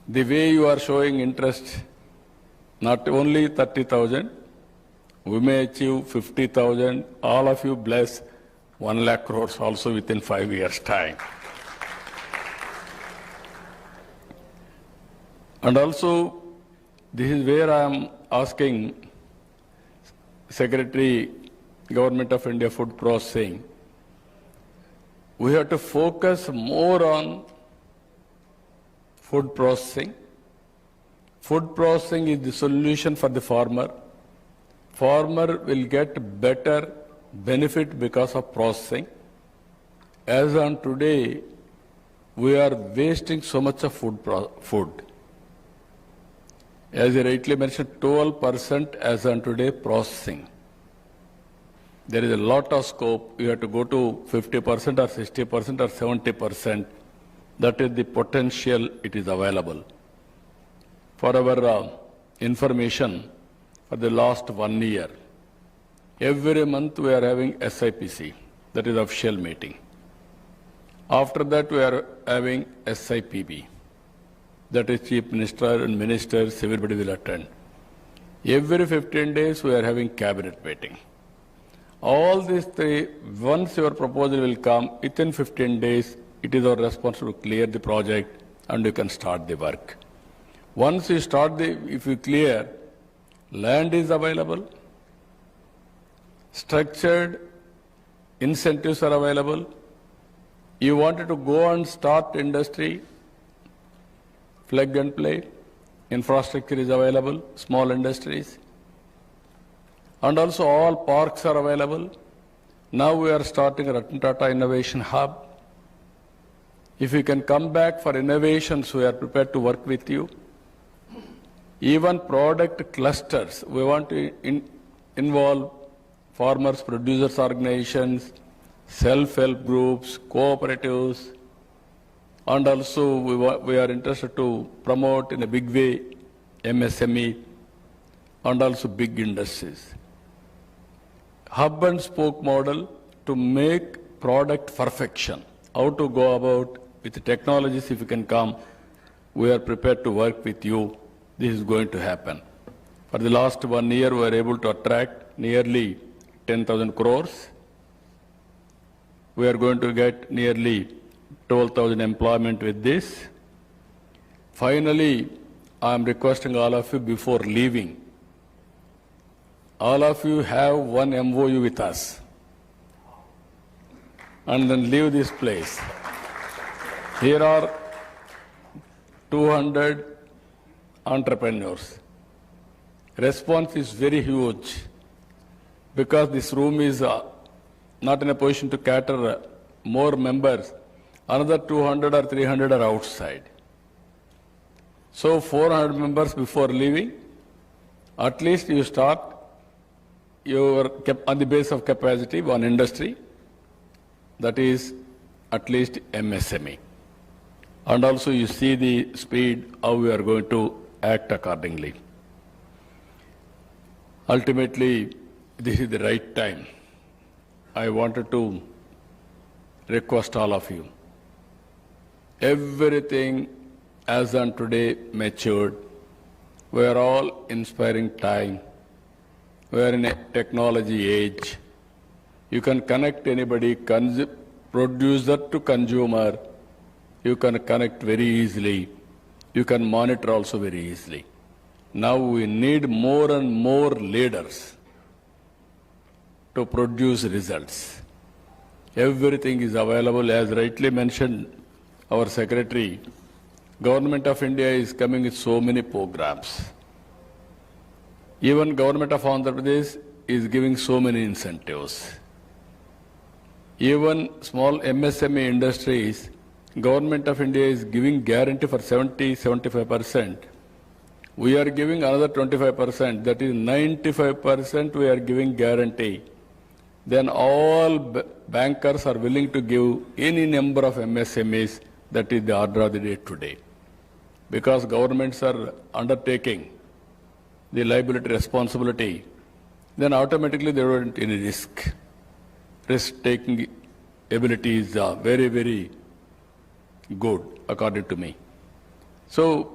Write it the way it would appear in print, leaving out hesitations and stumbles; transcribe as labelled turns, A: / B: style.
A: the way you are showing interest, not only 30,000, we may achieve 50,000. All of you bless 1 lakh crores also within 5 years' time. And also, this is where I am asking Secretary, Government of India Food Processing, we have to focus more on food processing. Food processing is the solution for the farmer. Farmer will get better benefit because of processing. As on today, we are wasting so much of food. As you rightly mentioned, 12% as on today processing. There is a lot of scope. You have to go to 50% or 60% or 70%. That is the potential it is available. For our information, for the last 1 year, every month we are having SIPC, that is official meeting. After that we are having SIPB, that is Chief Minister and Ministers, everybody will attend. Every 15 days we are having cabinet meeting. All these three, once your proposal will come, within 15 days, it is our responsibility to clear the project and you can start the work. Once you start if you clear, land is available, structured incentives are available. You wanted to go and start industry, plug and play, infrastructure is available, small industries. And also all parks are available. Now we are starting a Ratan Tata Innovation Hub. If you can come back for innovations, we are prepared to work with you. Even product clusters, we want to involve farmers, producers organizations, self-help groups, cooperatives, and also we are interested to promote in a big way MSME and also big industries. Hub and spoke model to make product perfection. How to go about with the technologies, if you can come, we are prepared to work with you. This is going to happen. For the last 1 year, we were able to attract nearly 10,000 crores. We are going to get nearly 12,000 employment with this. Finally, I am requesting all of you before leaving, all of you have one MOU with us and then leave this place. Here are 200 entrepreneurs. Response is very huge because this room is not in a position to cater more members. Another 200 or 300 are outside. So 400 members before leaving, at least you start on the base of capacity, one industry, that is at least MSME. And also you see the speed, how we are going to act accordingly. Ultimately, this is the right time. I wanted to request all of you. Everything as on today matured. We are all inspiring time. We are in a technology age. You can connect anybody, producer to consumer. You can connect very easily. You can monitor also very easily. Now we need more and more leaders to produce results. Everything is available, as rightly mentioned our Secretary. Government of India is coming with so many programs. Even Government of Andhra Pradesh is giving so many incentives. Even small MSME industries, Government of India is giving guarantee for 70–75%. We are giving another 25%, that is 95% we are giving guarantee. Then all bankers are willing to give any number of MSMEs, that is the order of the day today. Because governments are undertaking the liability responsibility, then automatically there isn't any risk. Risk-taking ability is very, very good, according to me. So